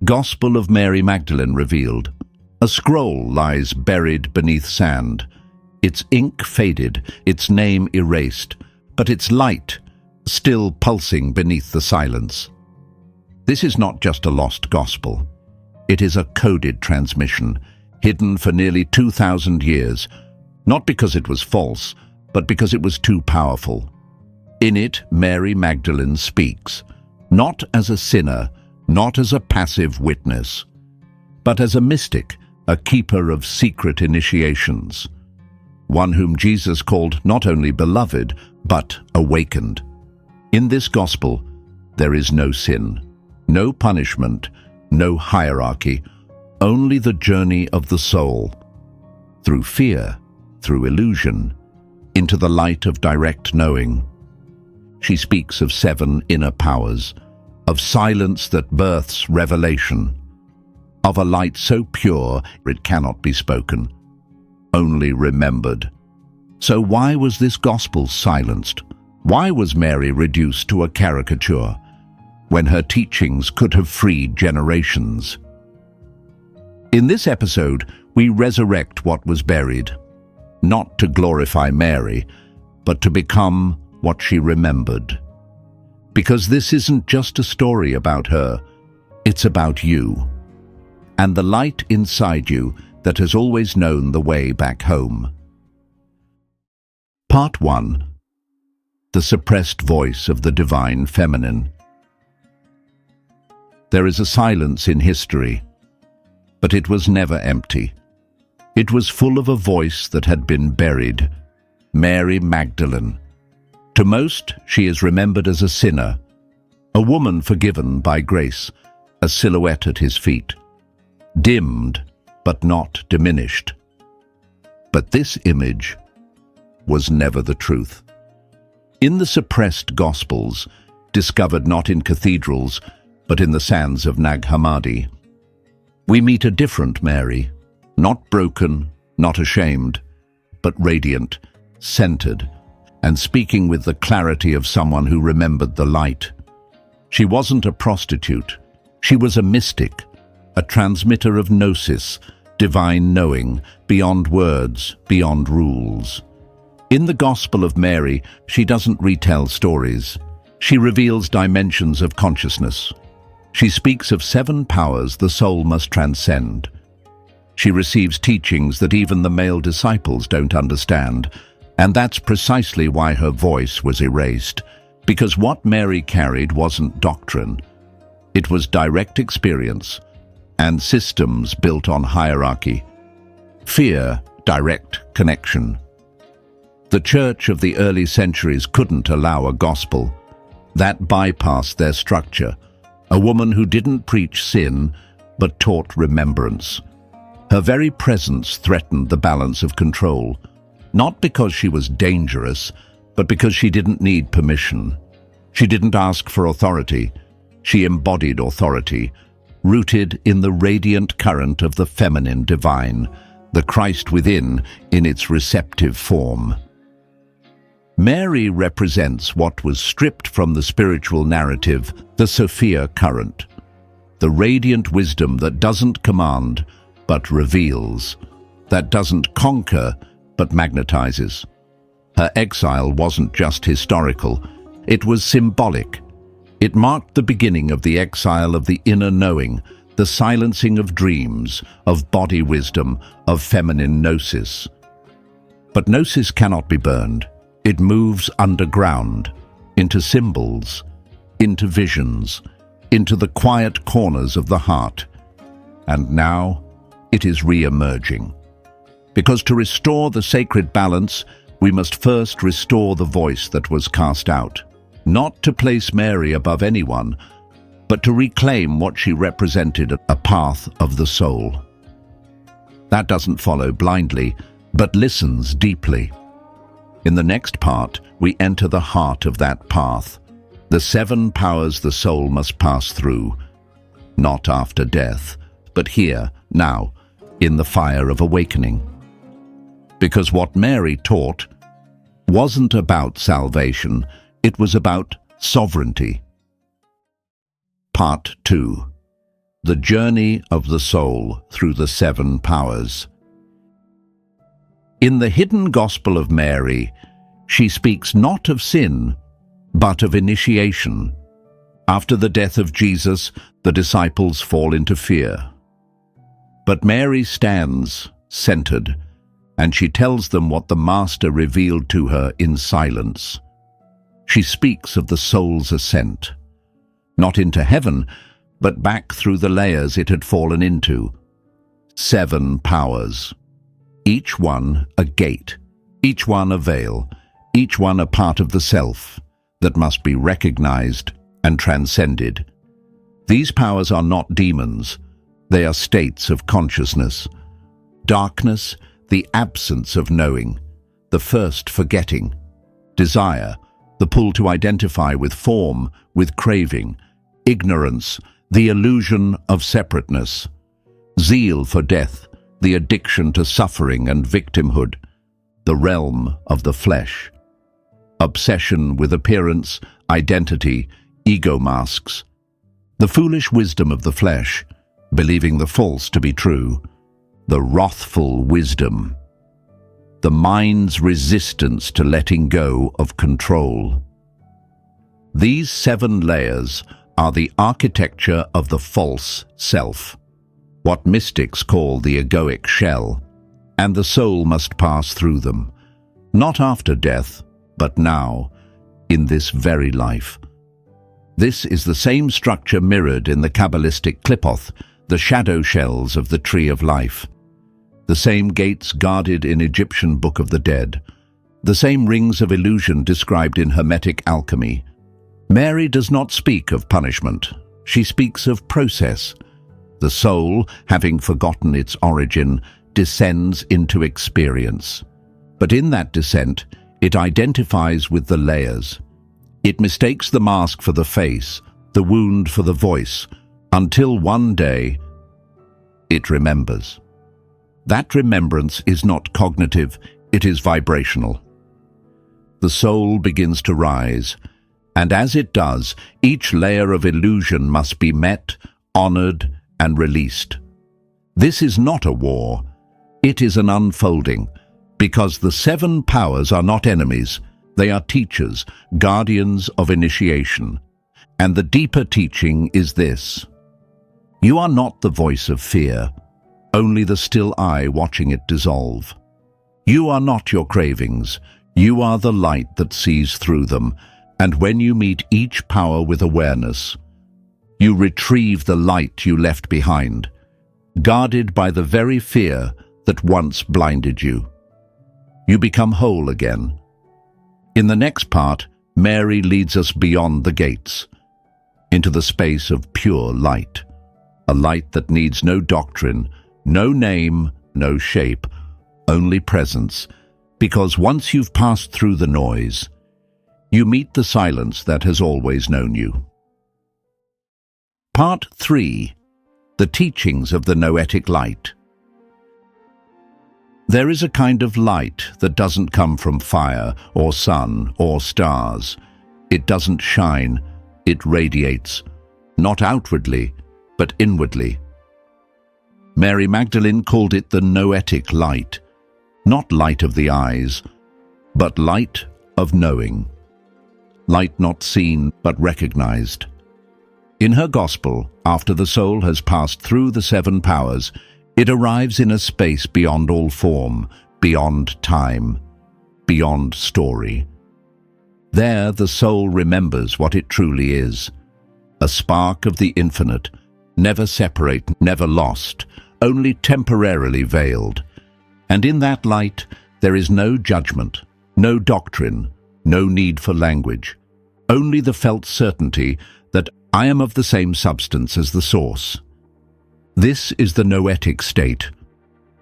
Gospel of Mary Magdalene revealed. A scroll lies buried beneath sand, its ink faded, its name erased, but its light still pulsing beneath the silence. This is not just a lost gospel. It is a coded transmission, hidden for nearly 2,000 years, not because it was false, but because it was too powerful. In it, Mary Magdalene speaks, not as a sinner, not as a passive witness, but as a mystic, a keeper of secret initiations, one whom Jesus called not only beloved, but awakened. In this gospel, there is no sin, no punishment, no hierarchy, only the journey of the soul, through fear, through illusion, into the light of direct knowing. She speaks of 7 inner powers, of silence that births revelation, of a light so pure it cannot be spoken, only remembered. So why was this gospel silenced? Why was Mary reduced to a caricature, when her teachings could have freed generations? In this episode, we resurrect what was buried, not to glorify Mary, but to become what she remembered. Because this isn't just a story about her, it's about you, and the light inside you that has always known the way back home. Part 1. The suppressed voice of the divine feminine. There is a silence in history, but it was never empty. It was full of a voice that had been buried, Mary Magdalene. To most, she is remembered as a sinner, a woman forgiven by grace, a silhouette at his feet, dimmed but not diminished. But this image was never the truth. In the suppressed Gospels, discovered not in cathedrals, but in the sands of Nag Hammadi, we meet a different Mary, not broken, not ashamed, but radiant, centered, and speaking with the clarity of someone who remembered the light. She wasn't a prostitute. She was a mystic, a transmitter of gnosis, divine knowing, beyond words, beyond rules. In the Gospel of Mary, she doesn't retell stories. She reveals dimensions of consciousness. She speaks of 7 powers the soul must transcend. She receives teachings that even the male disciples don't understand, and that's precisely why her voice was erased, because what Mary carried wasn't doctrine. It was direct experience and systems built on hierarchy. Fear, direct connection. The church of the early centuries couldn't allow a gospel. That bypassed their structure. A woman who didn't preach sin, but taught remembrance. Her very presence threatened the balance of control, not because she was dangerous, but because she didn't need permission. She didn't ask for authority. She embodied authority, rooted in the radiant current of the feminine divine, the Christ within in its receptive form. Mary represents what was stripped from the spiritual narrative, the Sophia current, the radiant wisdom that doesn't command, but reveals, that doesn't conquer, but magnetizes. Her exile wasn't just historical, it was symbolic. It marked the beginning of the exile of the inner knowing, the silencing of dreams, of body wisdom, of feminine gnosis. But gnosis cannot be burned. It moves underground, into symbols, into visions, into the quiet corners of the heart. And now, it is re-emerging. Because to restore the sacred balance, we must first restore the voice that was cast out. Not to place Mary above anyone, but to reclaim what she represented, a path of the soul. That doesn't follow blindly, but listens deeply. In the next part, we enter the heart of that path, the 7 powers the soul must pass through, not after death, but here, now, in the fire of awakening. Because what Mary taught wasn't about salvation, it was about sovereignty. Part 2. The journey of the soul through the seven powers. In the hidden Gospel of Mary, she speaks not of sin, but of initiation. After the death of Jesus, the disciples fall into fear. But Mary stands, centered, and she tells them what the Master revealed to her in silence. She speaks of the soul's ascent, not into heaven, but back through the layers it had fallen into. 7 powers. Each one a gate, each one a veil, each one a part of the self that must be recognized and transcended. These powers are not demons, they are states of consciousness. Darkness, the absence of knowing, the first forgetting. Desire, the pull to identify with form, with craving. Ignorance, the illusion of separateness. Zeal for death, the addiction to suffering and victimhood, the realm of the flesh. Obsession with appearance, identity, ego masks. The foolish wisdom of the flesh, believing the false to be true. The wrathful wisdom. The mind's resistance to letting go of control. These 7 layers are the architecture of the false self, what mystics call the egoic shell, and the soul must pass through them, not after death, but now, in this very life. This is the same structure mirrored in the Kabbalistic Qliphoth, the shadow shells of the tree of life, the same gates guarded in Egyptian Book of the Dead, the same rings of illusion described in Hermetic alchemy. Mary does not speak of punishment, she speaks of process. The soul, having forgotten its origin, descends into experience. But in that descent, it identifies with the layers. It mistakes the mask for the face, the wound for the voice, until one day, it remembers. That remembrance is not cognitive, it is vibrational. The soul begins to rise, and as it does, each layer of illusion must be met, honored, and released. This is not a war, it is an unfolding, because the 7 powers are not enemies, they are teachers, guardians of initiation. And the deeper teaching is this: you are not the voice of fear, only the still eye watching it dissolve. You are not your cravings, you are the light that sees through them, and when you meet each power with awareness, you retrieve the light you left behind, guarded by the very fear that once blinded you. You become whole again. In the next part, Mary leads us beyond the gates, into the space of pure light, a light that needs no doctrine, no name, no shape, only presence, because once you've passed through the noise, you meet the silence that has always known you. Part 3. The Teachings of the Noetic Light. There is a kind of light that doesn't come from fire or sun or stars. It doesn't shine, it radiates, not outwardly, but inwardly. Mary Magdalene called it the Noetic Light, not light of the eyes, but light of knowing. Light not seen, but recognized. In her Gospel, after the soul has passed through the 7 powers, it arrives in a space beyond all form, beyond time, beyond story. There the soul remembers what it truly is, a spark of the infinite, never separate, never lost, only temporarily veiled. And in that light there is no judgment, no doctrine, no need for language, only the felt certainty that I am of the same substance as the source. This is the noetic state,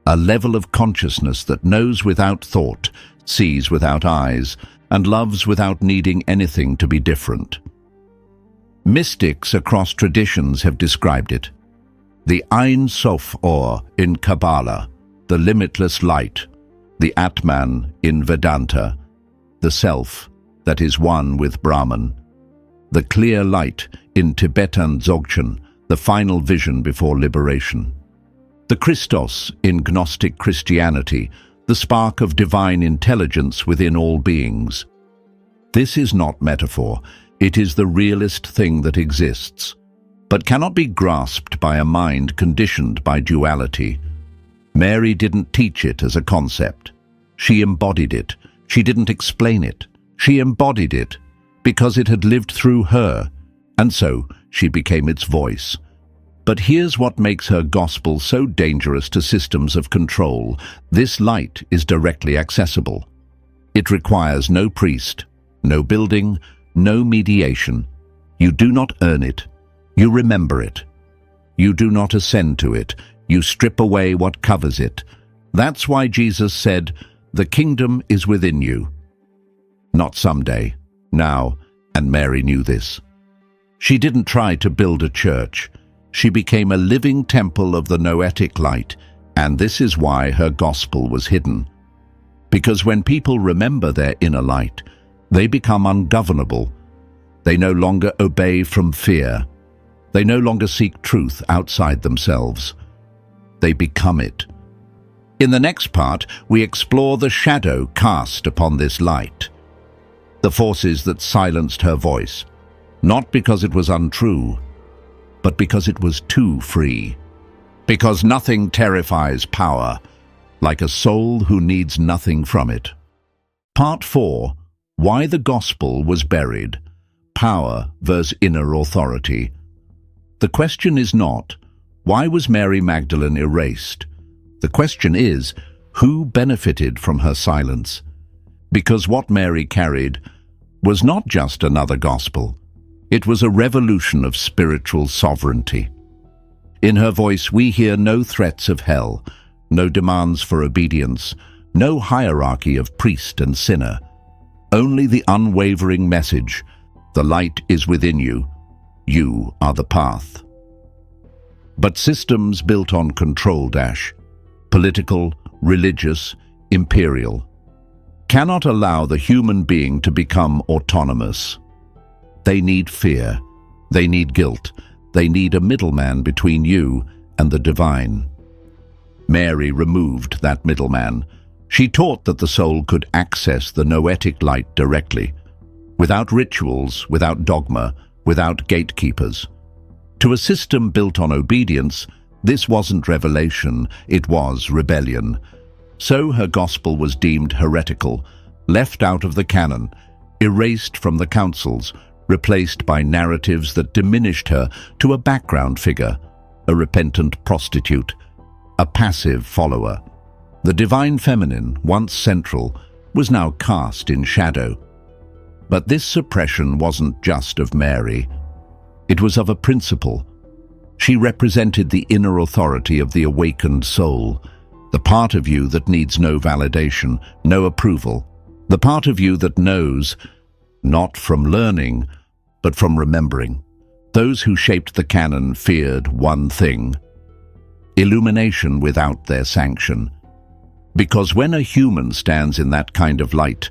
a level of consciousness that knows without thought, sees without eyes, and loves without needing anything to be different. Mystics across traditions have described it. The Ein Sof Or in Kabbalah, the limitless light, the Atman in Vedanta, the self that is one with Brahman, the clear light in Tibetan Dzogchen, the final vision before liberation. The Christos in Gnostic Christianity, the spark of divine intelligence within all beings. This is not metaphor, it is the realest thing that exists, but cannot be grasped by a mind conditioned by duality. Mary didn't teach it as a concept. She embodied it. She didn't explain it. She embodied it because it had lived through her, and so she became its voice. But here's what makes her gospel so dangerous to systems of control. This light is directly accessible. It requires no priest, no building, no mediation. You do not earn it. You remember it. You do not ascend to it. You strip away what covers it. That's why Jesus said, "The kingdom is within you." Not someday, now, and Mary knew this. She didn't try to build a church. She became a living temple of the Noetic Light, and this is why her gospel was hidden. Because when people remember their inner light, they become ungovernable. They no longer obey from fear. They no longer seek truth outside themselves. They become it. In the next part, we explore the shadow cast upon this light. The forces that silenced her voice, not because it was untrue, but because it was too free. Because nothing terrifies power like a soul who needs nothing from it. Part 4. Why the Gospel was buried. Power versus inner authority. The question is not, why was Mary Magdalene erased? The question is, who benefited from her silence? Because what Mary carried was not just another gospel. It was a revolution of spiritual sovereignty. In her voice we hear no threats of hell, no demands for obedience, no hierarchy of priest and sinner. Only the unwavering message, the light is within you, you are the path. But systems built on control political, religious, imperial, cannot allow the human being to become autonomous. They need fear, they need guilt, they need a middleman between you and the divine. Mary removed that middleman. She taught that the soul could access the Noetic Light directly, without rituals, without dogma, without gatekeepers. To a system built on obedience, this wasn't revelation, it was rebellion. So her gospel was deemed heretical, left out of the canon, erased from the councils, replaced by narratives that diminished her to a background figure, a repentant prostitute, a passive follower. The divine feminine, once central, was now cast in shadow. But this suppression wasn't just of Mary. It was of a principle. She represented the inner authority of the awakened soul, the part of you that needs no validation, no approval, the part of you that knows, not from learning, but from remembering. Those who shaped the canon feared one thing: illumination without their sanction. Because when a human stands in that kind of light,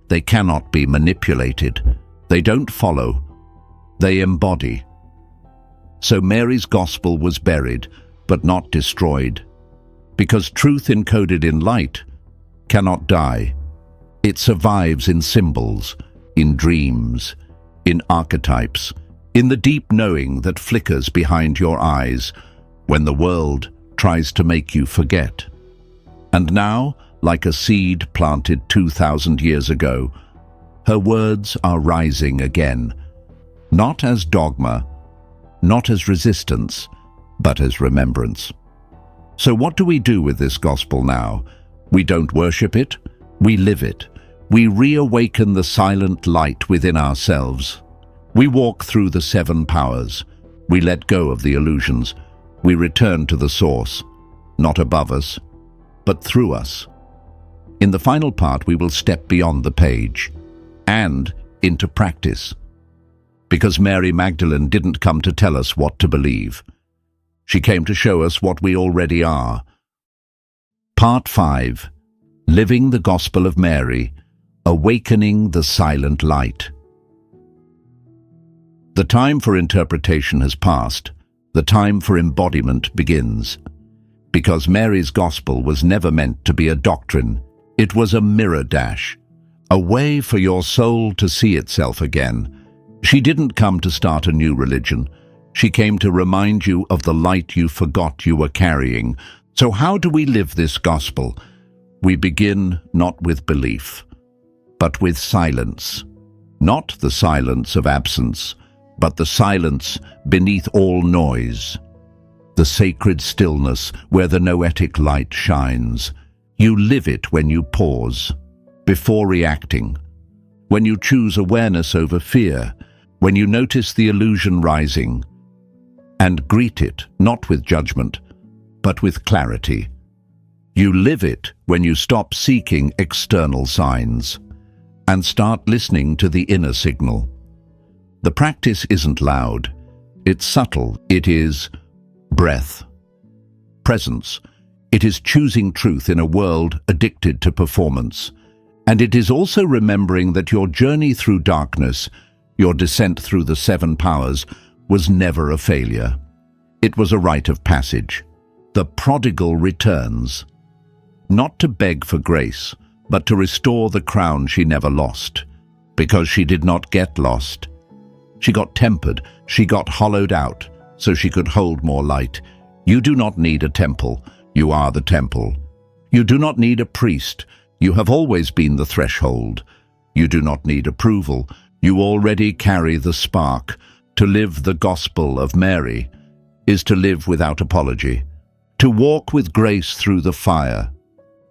they cannot be manipulated. They don't follow, they embody. So Mary's gospel was buried, but not destroyed. Because truth encoded in light cannot die. It survives in symbols, in dreams, in archetypes, in the deep knowing that flickers behind your eyes when the world tries to make you forget. And now, like a seed planted 2,000 years ago, her words are rising again, not as dogma, not as resistance, but as remembrance. So what do we do with this gospel now? We don't worship it, we live it. We reawaken the silent light within ourselves. We walk through the 7 powers. We let go of the illusions. We return to the source, not above us, but through us. In the final part, we will step beyond the page and into practice. Because Mary Magdalene didn't come to tell us what to believe. She came to show us what we already are. Part 5. Living the Gospel of Mary, Awakening the Silent Light. The time for interpretation has passed. the time for embodiment begins. Because Mary's gospel was never meant to be a doctrine. It was a mirror dash, a way for your soul to see itself again. She didn't come to start a new religion. She came to remind you of the light you forgot you were carrying. So how do we live this gospel? We begin not with belief, but with silence. Not the silence of absence, but the silence beneath all noise. The sacred stillness where the Noetic Light shines. You live it when you pause, before reacting. When you choose awareness over fear. When you notice the illusion rising. And greet it, not with judgment, but with clarity. You live it when you stop seeking external signs and start listening to the inner signal. The practice isn't loud. It's subtle. It is breath, presence. It is choosing truth in a world addicted to performance. And it is also remembering that your journey through darkness, your descent through the 7 powers, was never a failure. It was a rite of passage. The prodigal returns, not to beg for grace, but to restore the crown she never lost, because she did not get lost. She got tempered, she got hollowed out, so she could hold more light. You do not need a temple, you are the temple. You do not need a priest, you have always been the threshold. You do not need approval, you already carry the spark. To live the Gospel of Mary is to live without apology, to walk with grace through the fire,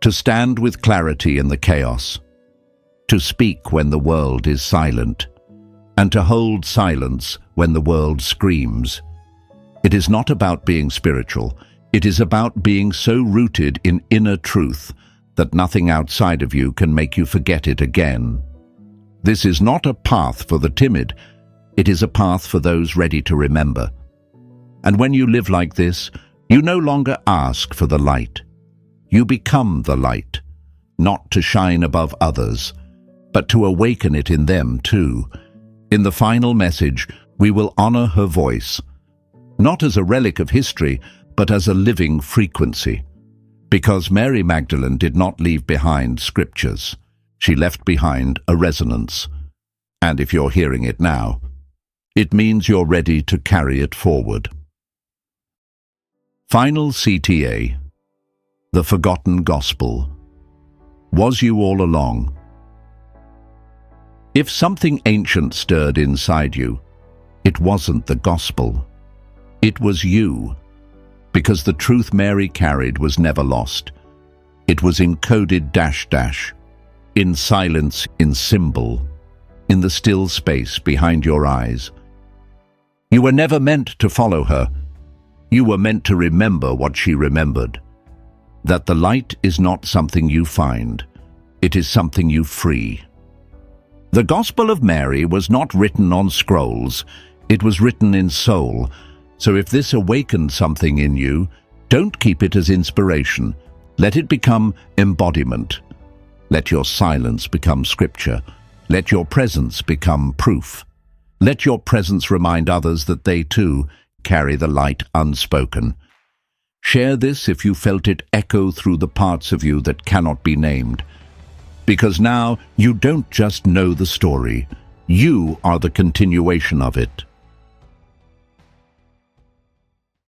to stand with clarity in the chaos, to speak when the world is silent, and to hold silence when the world screams. It is not about being spiritual. It is about being so rooted in inner truth that nothing outside of you can make you forget it again. This is not a path for the timid. It is a path for those ready to remember. And when you live like this, you no longer ask for the light. You become the light, not to shine above others, but to awaken it in them too. In the final message, we will honor her voice, not as a relic of history, but as a living frequency. Because Mary Magdalene did not leave behind scriptures. She left behind a resonance. And if you're hearing it now, it means you're ready to carry it forward. Final CTA. The Forgotten Gospel. Was you all along? If something ancient stirred inside you, it wasn't the gospel. It was you, because the truth Mary carried was never lost. It was encoded -- in silence, in symbol, in the still space behind your eyes. You were never meant to follow her. You were meant to remember what she remembered. That the light is not something you find, it is something you free. The Gospel of Mary was not written on scrolls, it was written in soul. So if this awakened something in you, don't keep it as inspiration. Let it become embodiment. Let your silence become scripture. Let your presence become proof. Let your presence remind others that they too carry the light unspoken. Share this if you felt it echo through the parts of you that cannot be named. Because now you don't just know the story, you are the continuation of it.